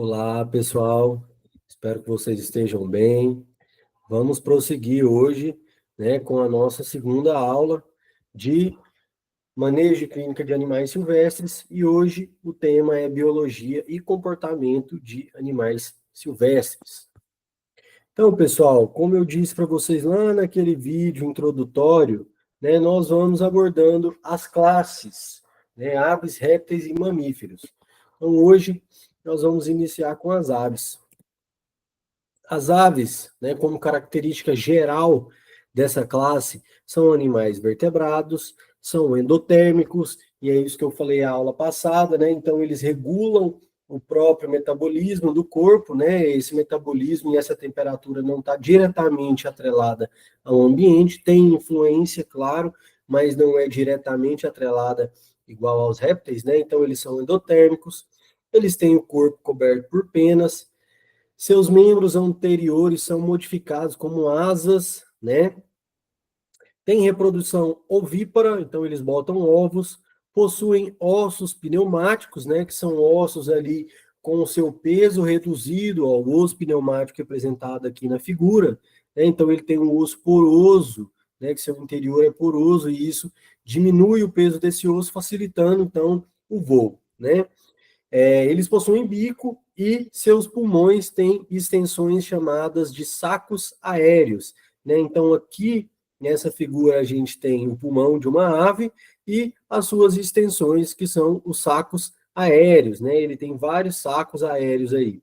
Olá, pessoal. Espero que vocês estejam bem. Vamos prosseguir hoje, né, com a nossa segunda aula de manejo e clínica de animais silvestres e hoje o tema é biologia e comportamento de animais silvestres. Então, pessoal, como eu disse para vocês lá naquele vídeo introdutório, né, nós vamos abordando as classes, né, aves, répteis e mamíferos. Então, hoje nós vamos iniciar com as aves. As aves, né, como característica geral dessa classe, são animais vertebrados, são endotérmicos, e é isso que eu falei na aula passada, né? Então, eles regulam o próprio metabolismo do corpo, né? Esse metabolismo e essa temperatura não está diretamente atrelada ao ambiente, tem influência, claro, mas não é diretamente atrelada igual aos répteis, né? Então, eles são endotérmicos, eles têm o corpo coberto por penas, seus membros anteriores são modificados como asas, né? Tem reprodução ovípara, então eles botam ovos, possuem ossos pneumáticos, né, que são ossos ali com o seu peso reduzido ao osso pneumático representado aqui na figura, né? Então ele tem um osso poroso, né, que seu interior é poroso e isso diminui o peso desse osso, facilitando então o voo, né? Eles possuem bico e seus pulmões têm extensões chamadas de sacos aéreos, né? Então, aqui nessa figura, a gente tem o pulmão de uma ave e as suas extensões, que são os sacos aéreos, né? Ele tem vários sacos aéreos aí.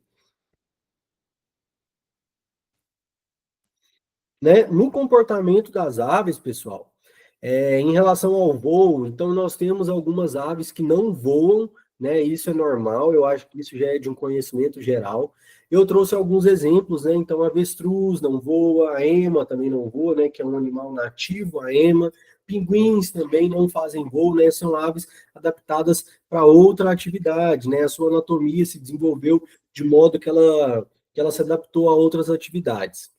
Né? No comportamento das aves, pessoal, em relação ao voo, então nós temos algumas aves que não voam, né? Isso é normal, eu acho que isso já é de um conhecimento geral. Eu trouxe alguns exemplos, né? Então, a avestruz não voa, a ema também não voa, né? Que é um animal nativo, a ema. Pinguins também não fazem voo, né? São aves adaptadas para outra atividade, né? A sua anatomia se desenvolveu de modo que ela se adaptou a outras atividades.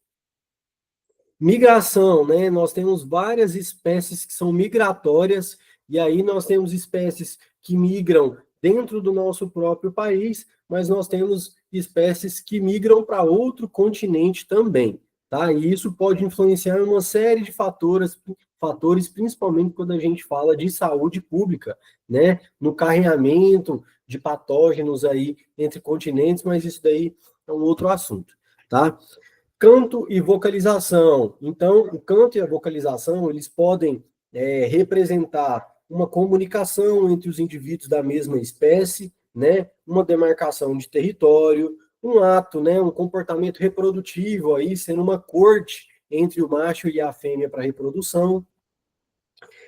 Migração, né? Nós temos várias espécies que são migratórias, e aí nós temos espécies que migram dentro do nosso próprio país, mas nós temos espécies que migram para outro continente também, tá? E isso pode influenciar uma série de fatores, principalmente quando a gente fala de saúde pública, né? No carreamento de patógenos aí entre continentes, mas isso daí é um outro assunto, tá? Canto e vocalização. Então, o canto e a vocalização, eles podem representar uma comunicação entre os indivíduos da mesma espécie, né? Uma demarcação de território, um ato, né? Um comportamento reprodutivo, aí sendo uma corte entre o macho e a fêmea para reprodução.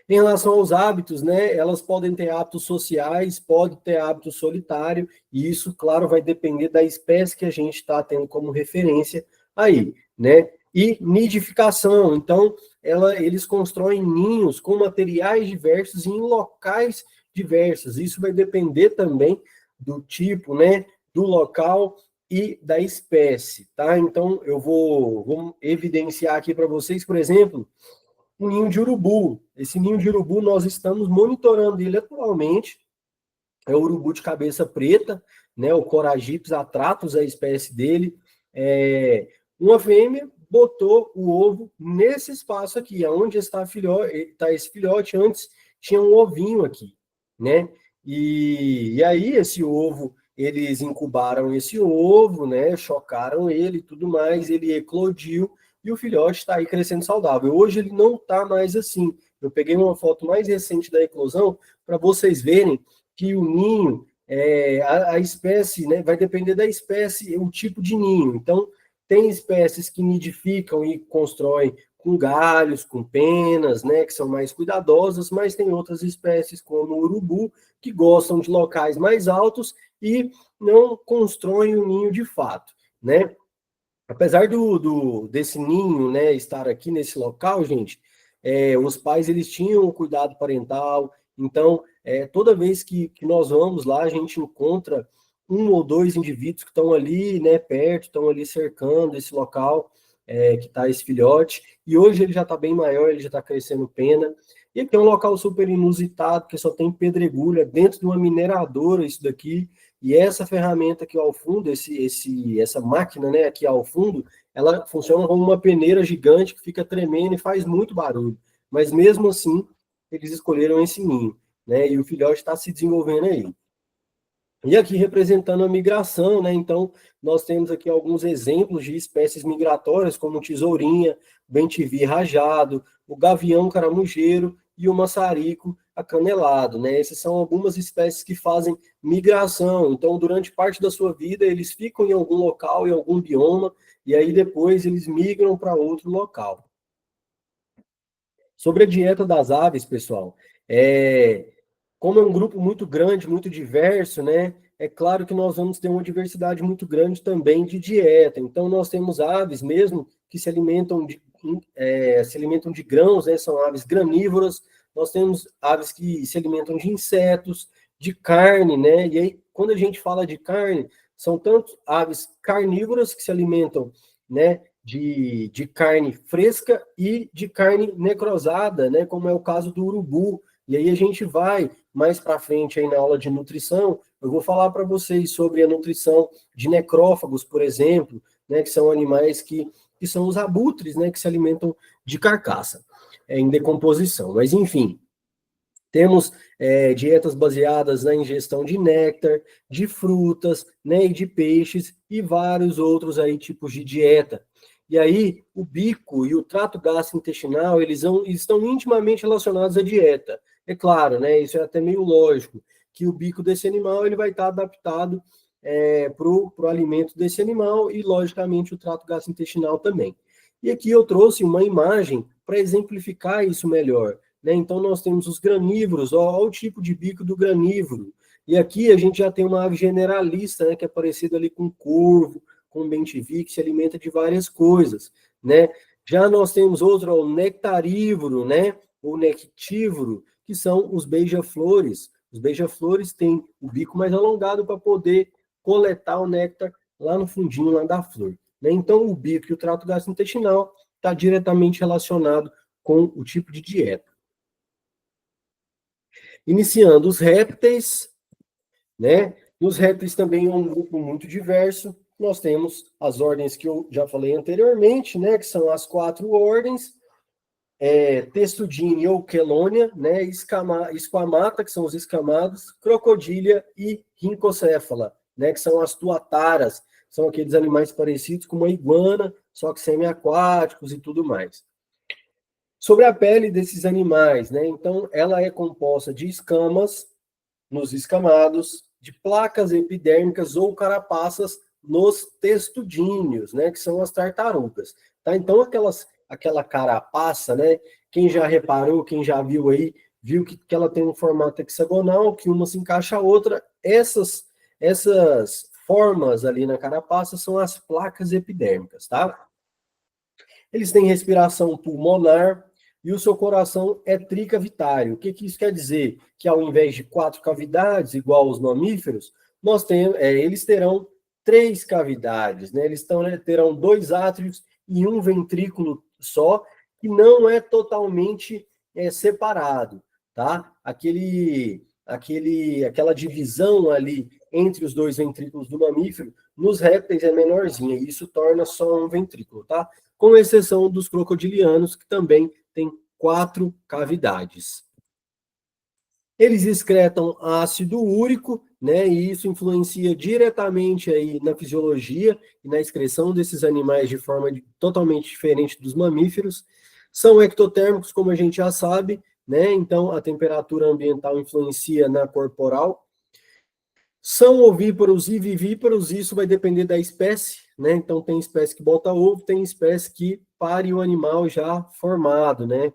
Em relação aos hábitos, né, elas podem ter hábitos sociais, podem ter hábito solitário, e isso, claro, vai depender da espécie que a gente está tendo como referência aí, né? E nidificação, então, eles constroem ninhos com materiais diversos e em locais diversos. Isso vai depender também do tipo, né, do local e da espécie, tá? Então, eu vou evidenciar aqui para vocês, por exemplo, um ninho de urubu. Esse ninho de urubu, nós estamos monitorando ele atualmente. É o urubu de cabeça preta, né? O Coragypis atratus, a espécie dele. Uma fêmea botou o ovo nesse espaço aqui, onde está esse filhote. Antes tinha um ovinho aqui, né? E aí esse ovo, eles incubaram esse ovo, né? Chocaram ele e tudo mais, ele eclodiu e o filhote está aí crescendo saudável. Hoje ele não está mais assim. Eu peguei uma foto mais recente da eclosão para vocês verem que o ninho, a espécie, né, vai depender da espécie, o tipo de ninho. Então, tem espécies que nidificam e constroem com galhos, com penas, né, que são mais cuidadosas, mas tem outras espécies, como o urubu, que gostam de locais mais altos e não constroem o ninho de fato, né? Apesar desse ninho, né, estar aqui nesse local, gente, os pais eles tinham o cuidado parental, então toda vez que nós vamos lá, a gente encontra um ou dois indivíduos que estão ali, né, perto, estão ali cercando esse local que está esse filhote, e hoje ele já está bem maior, ele já está crescendo pena, e aqui é um local super inusitado, que só tem pedregulho, dentro de uma mineradora isso daqui, E essa ferramenta aqui ao fundo, essa máquina, né, aqui ao fundo, ela funciona como uma peneira gigante que fica tremendo e faz muito barulho. Mas mesmo assim, eles escolheram esse ninho, né? E o filhote está se desenvolvendo aí. E aqui representando a migração, né? Então, nós temos aqui alguns exemplos de espécies migratórias, como o tesourinha, o bem-te-vi rajado, o gavião caramujeiro e o maçarico acanelado, né? Essas são algumas espécies que fazem migração. Então, durante parte da sua vida, eles ficam em algum local, em algum bioma, e aí depois eles migram para outro local. Sobre a dieta das aves, pessoal, como é um grupo muito grande, muito diverso, né? É claro que nós vamos ter uma diversidade muito grande também de dieta. Então, nós temos aves mesmo que se alimentam de grãos, né? São aves granívoras. Nós temos aves que se alimentam de insetos, de carne, né? E aí, quando a gente fala de carne, são tanto aves carnívoras que se alimentam, né? De carne fresca e de carne necrosada, né? Como é o caso do urubu. E aí a gente vai mais para frente aí na aula de nutrição, eu vou falar para vocês sobre a nutrição de necrófagos, por exemplo, né, que são animais que são os abutres, né, que se alimentam de carcaça, em decomposição. Mas, enfim, temos dietas baseadas na ingestão de néctar, de frutas, né, e de peixes e vários outros aí tipos de dieta. E aí, o bico e o trato gastrointestinal, eles estão intimamente relacionados à dieta. É claro, né, isso é até meio lógico, que o bico desse animal ele vai estar adaptado para o alimento desse animal e, logicamente, o trato gastrointestinal também. E aqui eu trouxe uma imagem para exemplificar isso melhor. Né? Então, nós temos os granívoros, olha o tipo de bico do granívoro. E aqui a gente já tem uma ave generalista, né, que é parecida ali com corvo, com bem-te-vi, que se alimenta de várias coisas. Né? Já nós temos outro, o nectarívoro, né, ou nectívoro, que são os beija-flores. Os beija-flores têm o bico mais alongado para poder coletar o néctar lá no fundinho lá da flor. Né? Então, o bico e o trato gastrointestinal está diretamente relacionado com o tipo de dieta. Iniciando os répteis, né? Os répteis também é um grupo muito diverso. Nós temos as ordens que eu já falei anteriormente, né? Que são as 4 ordens. Testudine ou Quelônia, né? Esquamata, que são os escamados, Crocodília e Rincocéfala, né? Que são as tuataras, são aqueles animais parecidos com uma iguana, só que semi-aquáticos e tudo mais. Sobre a pele desses animais, né? Então, ela é composta de escamas nos escamados, de placas epidérmicas ou carapaças nos testudíneos, né? Que são as tartarugas. Tá? Então, aquela carapaça, né? Quem já reparou, quem já viu aí, viu que ela tem um formato hexagonal, que uma se encaixa a outra. Essas formas ali na carapaça são as placas epidérmicas, tá? Eles têm respiração pulmonar e o seu coração é tricavitário. O que isso quer dizer? Que ao invés de 4 cavidades, igual aos mamíferos, eles terão 3 cavidades, né? Eles terão 2 átrios e um ventrículo só, que não é totalmente separado, tá? Aquela divisão ali entre os 2 ventrículos do mamífero, nos répteis é menorzinha, e isso torna só um ventrículo, tá? Com exceção dos crocodilianos, que também têm 4 cavidades. Eles excretam ácido úrico, né, e isso influencia diretamente aí na fisiologia e na excreção desses animais de forma totalmente diferente dos mamíferos. São ectotérmicos, como a gente já sabe, né, então a temperatura ambiental influencia na corporal. São ovíparos e vivíparos, isso vai depender da espécie, né? Então, tem espécie que bota ovo, tem espécie que pare o animal já formado, né?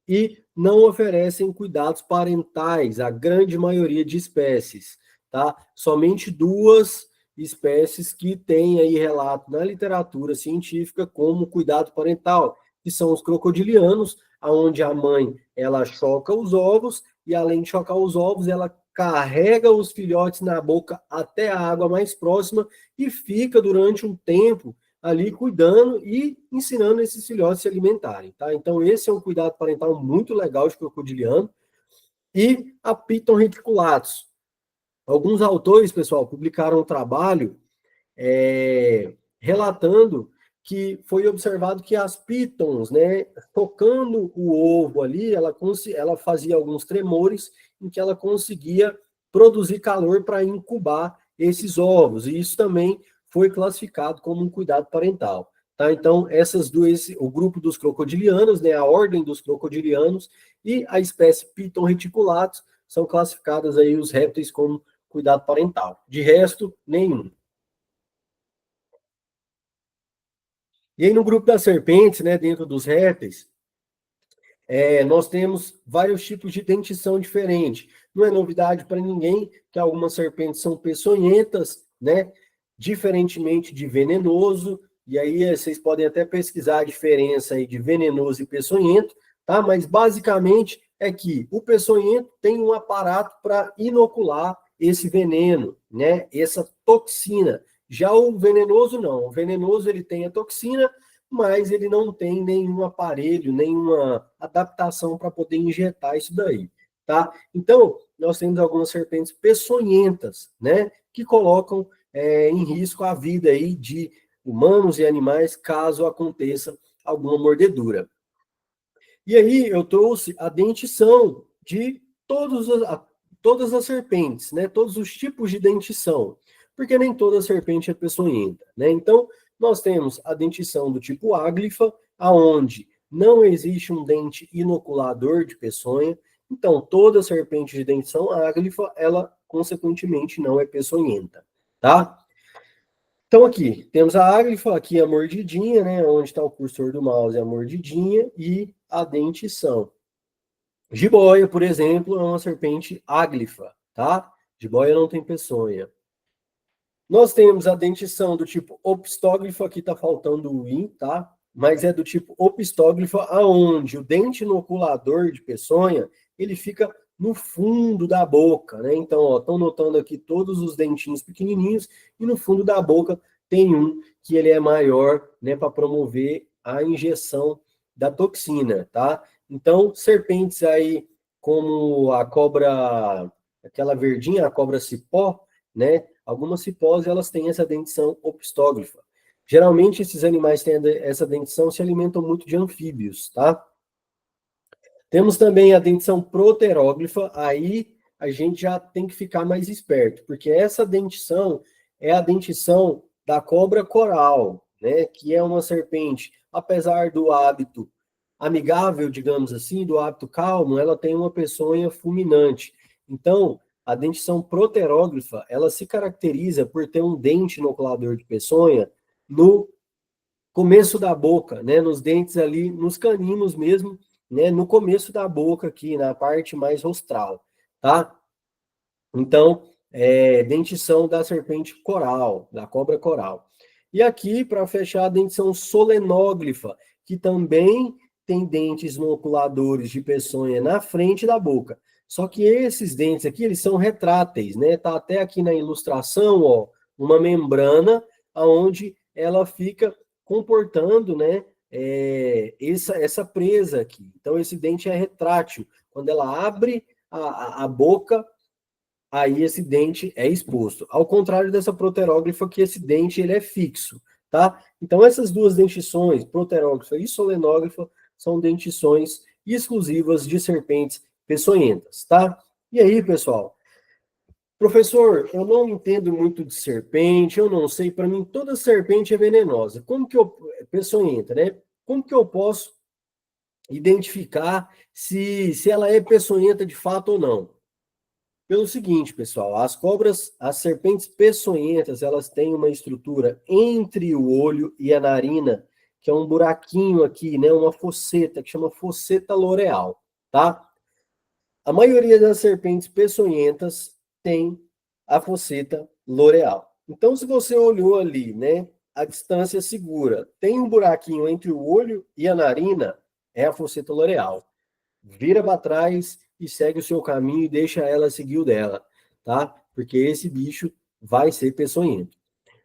E não oferecem cuidados parentais, a grande maioria de espécies, tá? Somente 2 espécies que têm aí relato na literatura científica como cuidado parental, que são os crocodilianos, onde a mãe, ela choca os ovos, e além de chocar os ovos, ela carrega os filhotes na boca até a água mais próxima e fica durante um tempo ali cuidando e ensinando esses filhotes a se alimentarem, tá? Então, esse é um cuidado parental muito legal de crocodiliano. E a Piton reticulatus, Alguns autores, pessoal, publicaram um trabalho relatando que foi observado que as pitons, né, tocando o ovo ali, ela fazia alguns tremores em que ela conseguia produzir calor para incubar esses ovos, e isso também foi classificado como um cuidado parental. Tá? Então, o grupo dos crocodilianos, né, a ordem dos crocodilianos e a espécie Piton reticulatus são classificadas aí os répteis como cuidado parental. De resto, nenhum. E aí, no grupo das serpentes, né, dentro dos répteis, nós temos vários tipos de dentição diferente. Não é novidade para ninguém que algumas serpentes são peçonhentas, né, diferentemente de venenoso, e aí vocês podem até pesquisar a diferença aí de venenoso e peçonhento, tá? Mas basicamente é que o peçonhento tem um aparato para inocular esse veneno, né, essa toxina. Já o venenoso não. O venenoso ele tem a toxina, mas ele não tem nenhum aparelho, nenhuma adaptação para poder injetar isso daí, tá? Então, nós temos algumas serpentes peçonhentas, né, que colocam em risco a vida aí de humanos e animais caso aconteça alguma mordedura. E aí eu trouxe a dentição de todas as serpentes, né, todos os tipos de dentição, porque nem toda serpente é peçonhenta, né? Então, nós temos a dentição do tipo áglifa, aonde não existe um dente inoculador de peçonha, então toda serpente de dentição áglifa, ela consequentemente não é peçonhenta, tá? Então aqui, temos a áglifa, aqui a mordidinha, né, onde está o cursor do mouse, a mordidinha e a dentição. Jiboia, por exemplo, é uma serpente áglifa, tá? Jiboia não tem peçonha. Nós temos a dentição do tipo opistóglifa, aqui está faltando o in, tá? Mas é do tipo opistóglifa, aonde o dente inoculador de peçonha, ele fica no fundo da boca, né? Então, estão notando aqui todos os dentinhos pequenininhos, e no fundo da boca tem um que ele é maior, né, para promover a injeção da toxina, tá? Então, serpentes aí como a cobra, aquela verdinha, a cobra cipó, né? Algumas cipós, elas têm essa dentição opistóglifa. Geralmente, esses animais têm essa dentição, se alimentam muito de anfíbios, tá? Temos também a dentição proteróglifa, aí a gente já tem que ficar mais esperto, porque essa dentição é a dentição da cobra coral, né? Que é uma serpente, apesar do hábito amigável, digamos assim, do hábito calmo, ela tem uma peçonha fulminante. Então, a dentição proteróglifa, ela se caracteriza por ter um dente inoculador de peçonha no começo da boca, né, nos dentes ali, nos caninos mesmo, né, no começo da boca aqui, na parte mais rostral, tá? Então, dentição da serpente coral, da cobra coral. E aqui, para fechar, a dentição solenóglifa, que também tem dentes inoculadores de peçonha na frente da boca. Só que esses dentes aqui, eles são retráteis, né? Tá até aqui na ilustração, ó, uma membrana onde ela fica comportando, né, essa presa aqui. Então, esse dente é retrátil. Quando ela abre a boca, aí esse dente é exposto. Ao contrário dessa proteróglifa, que esse dente ele é fixo, tá? Então, essas duas dentições, proteróglifa e solenóglifa, são dentições exclusivas de serpentes peçonhentas, tá? E aí, pessoal? Professor, eu não entendo muito de serpente, eu não sei, para mim toda serpente é venenosa. Como que eu, peçonhenta, né? Como que eu posso identificar se ela é peçonhenta de fato ou não? Pelo seguinte, pessoal, as serpentes peçonhentas, elas têm uma estrutura entre o olho e a narina, que é um buraquinho aqui, né, uma fosseta, que chama fosseta loreal, tá? A maioria das serpentes peçonhentas tem a fosseta loreal. Então, se você olhou ali, né, a distância segura, tem um buraquinho entre o olho e a narina, é a fosseta loreal. Vira para trás e segue o seu caminho e deixa ela seguir o dela, tá? Porque esse bicho vai ser peçonhento.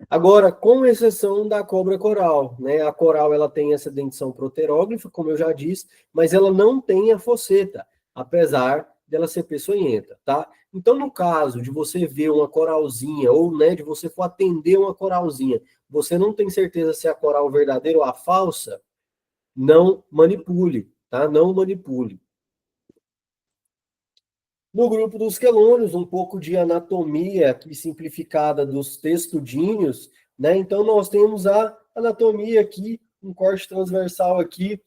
Agora, com exceção da cobra coral, né? A coral ela tem essa dentição proteróglifa, como eu já disse, mas ela não tem a fosseta, apesar dela ser peçonhenta, tá? Então, no caso de você ver uma coralzinha, ou, né, de você for atender uma coralzinha, você não tem certeza se é a coral verdadeira ou a falsa, não manipule, tá? Não manipule. No grupo dos quelônios, um pouco de anatomia aqui simplificada dos textudinhos, né? Então, nós temos a anatomia aqui, um corte transversal aqui,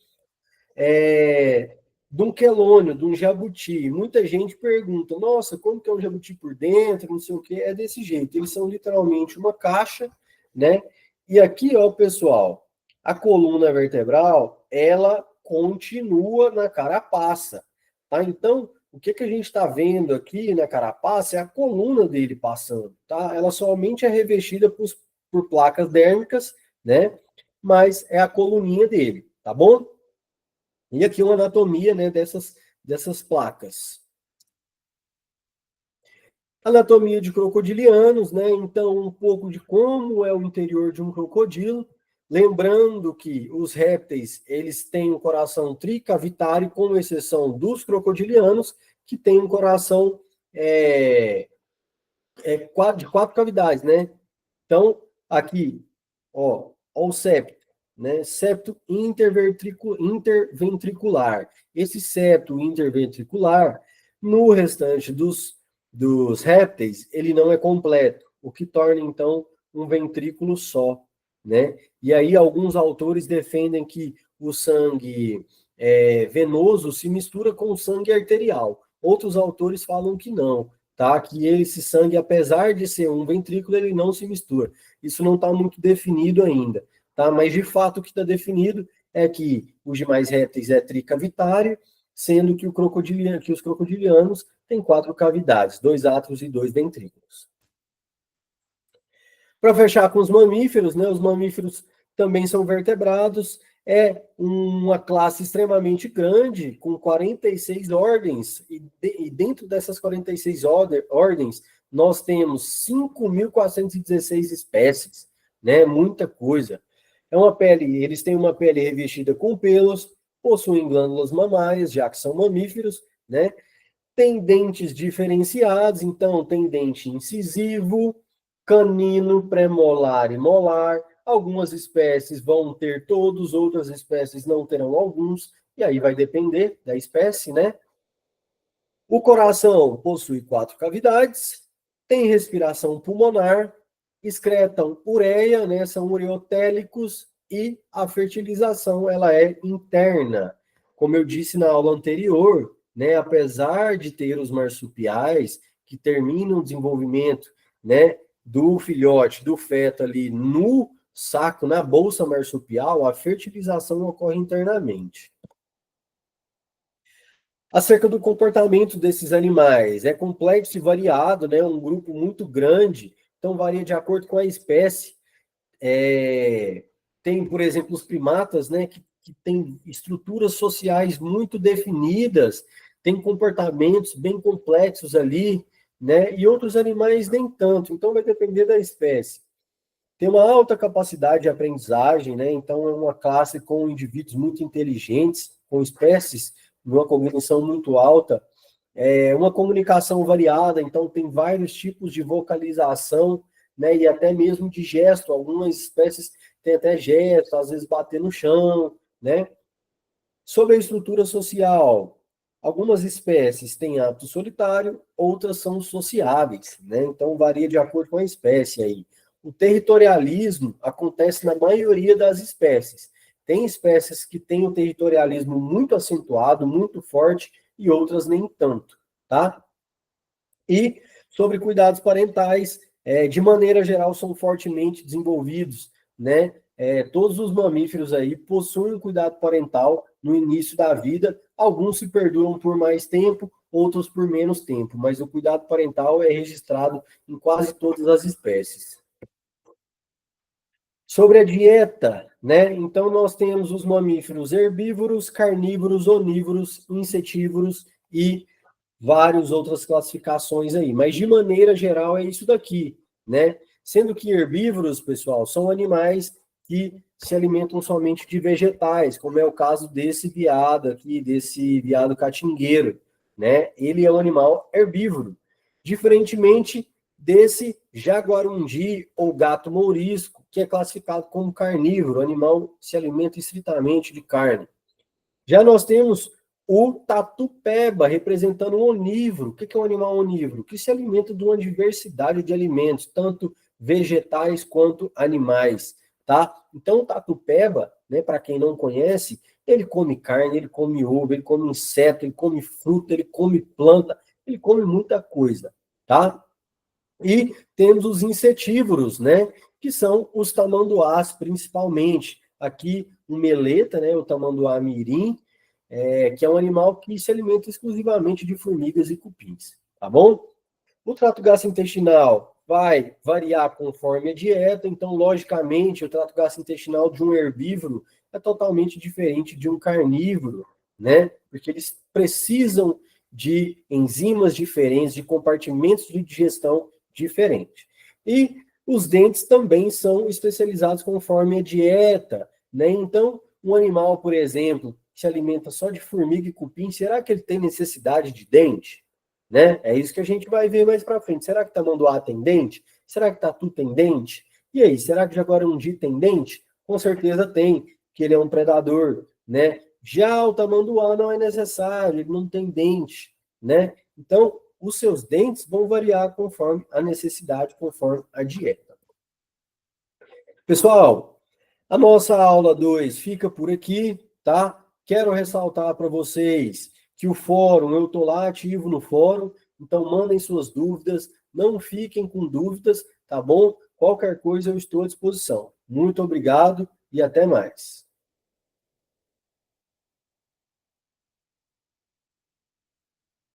de um quelônio, de um jabuti. Muita gente pergunta, nossa, como que é um jabuti por dentro, não sei o quê. É desse jeito, eles são literalmente uma caixa, né? E aqui, ó, pessoal, a coluna vertebral, ela continua na carapaça, tá? Então, o que a gente está vendo aqui na carapaça é a coluna dele passando, tá? Ela somente é revestida por placas dérmicas, né? Mas é a coluninha dele, tá bom? E aqui uma anatomia, né, dessas placas. Anatomia de crocodilianos, né? Então, um pouco de como é o interior de um crocodilo. Lembrando que os répteis, eles têm um coração tricavitário, com exceção dos crocodilianos, que tem um coração de quatro cavidades, né? Então, aqui, ó o septo, né? Septo interventricular. Esse septo interventricular, no restante dos répteis, ele não é completo, o que torna, então, um ventrículo só, né? E aí, alguns autores defendem que o sangue venoso se mistura com o sangue arterial. Outros autores falam que não, tá? Que esse sangue, apesar de ser um ventrículo, ele não se mistura. Isso não está muito definido ainda, tá? Mas de fato o que está definido é que os demais répteis é tricavitário, sendo que os crocodilianos têm quatro cavidades, dois átrios e dois ventrículos. Para fechar com os mamíferos, né? Os mamíferos também são vertebrados, é uma classe extremamente grande, com 46 ordens, e dentro dessas 46 ordens, nós temos 5.416 espécies, né? Muita coisa. Eles têm uma pele revestida com pelos, possuem glândulas mamárias, já que são mamíferos, né? Tem dentes diferenciados, então tem dente incisivo, canino, premolar e molar. Algumas espécies vão ter todos, outras espécies não terão alguns, e aí vai depender da espécie, né? O coração possui quatro cavidades, tem respiração pulmonar, excretam ureia, né? São ureotélicos, e a fertilização ela é interna. Como eu disse na aula anterior, né? Apesar de ter os marsupiais que terminam o desenvolvimento, né? Do filhote, do feto ali no saco, na bolsa marsupial, a fertilização ocorre internamente. Acerca do comportamento desses animais, é complexo e variado, né? Um grupo muito grande, então varia de acordo com a espécie. Tem, por exemplo, os primatas, né? Que têm estruturas sociais muito definidas, tem comportamentos bem complexos ali, né? E outros animais nem tanto, então vai depender da espécie. Tem uma alta capacidade de aprendizagem, né? Então é uma classe com indivíduos muito inteligentes, com espécies de uma cognição muito alta, uma comunicação variada, então tem vários tipos de vocalização, né? E até mesmo de gesto. Algumas espécies têm até gesto, às vezes bater no chão, né? Sobre a estrutura social, algumas espécies têm hábito solitário, outras são sociáveis, né? Então varia de acordo com a espécie aí. O territorialismo acontece na maioria das espécies. Tem espécies que têm o territorialismo muito acentuado, muito forte, e outras nem tanto, tá? E sobre cuidados parentais, de maneira geral, são fortemente desenvolvidos, né? Todos os mamíferos aí possuem um cuidado parental no início da vida. Alguns se perduram por mais tempo, outros por menos tempo, mas o cuidado parental é registrado em quase todas as espécies. Sobre a dieta, né? Então nós temos os mamíferos herbívoros, carnívoros, onívoros, insetívoros e várias outras classificações aí, mas de maneira geral é isso daqui, né? Sendo que herbívoros, pessoal, são animais que se alimentam somente de vegetais, como é o caso desse veado aqui, desse veado catingueiro, né? Ele é um animal herbívoro, diferentemente desse jaguarundi ou gato mourisco, que é classificado como carnívoro, animal que se alimenta estritamente de carne. Já nós temos o tatu-peba, representando um onívoro. O que é um animal onívoro? Que se alimenta de uma diversidade de alimentos, tanto vegetais quanto animais, tá? Então, o tatu-peba, né, para quem não conhece, ele come carne, ele come ovo, ele come inseto, ele come fruta, ele come planta, ele come muita coisa, tá? E temos os insetívoros, né, que são os tamanduás, principalmente. Aqui, o meleta, né, o tamanduá mirim, que é um animal que se alimenta exclusivamente de formigas e cupins, tá bom? O trato gastrointestinal vai variar conforme a dieta, então, logicamente, o trato gastrointestinal de um herbívoro é totalmente diferente de um carnívoro, né? Porque eles precisam de enzimas diferentes, de compartimentos de digestão diferentes. E os dentes também são especializados conforme a dieta, né? Então, um animal, por exemplo, que se alimenta só de formiga e cupim, será que ele tem necessidade de dente? Né? É isso que a gente vai ver mais para frente. Será que tamanduá tem dente? Será que tatu tem dente? E aí, será que jaguarundi tem dente? Com certeza tem, que ele é um predador, né? Já o tamanduá não é necessário, ele não tem dente, né? Então, os seus dentes vão variar conforme a necessidade, conforme a dieta. Pessoal, a nossa aula 2 fica por aqui, tá? Quero ressaltar para vocês que o fórum, eu estou lá ativo no fórum, então mandem suas dúvidas, não fiquem com dúvidas, tá bom? Qualquer coisa eu estou à disposição. Muito obrigado e até mais.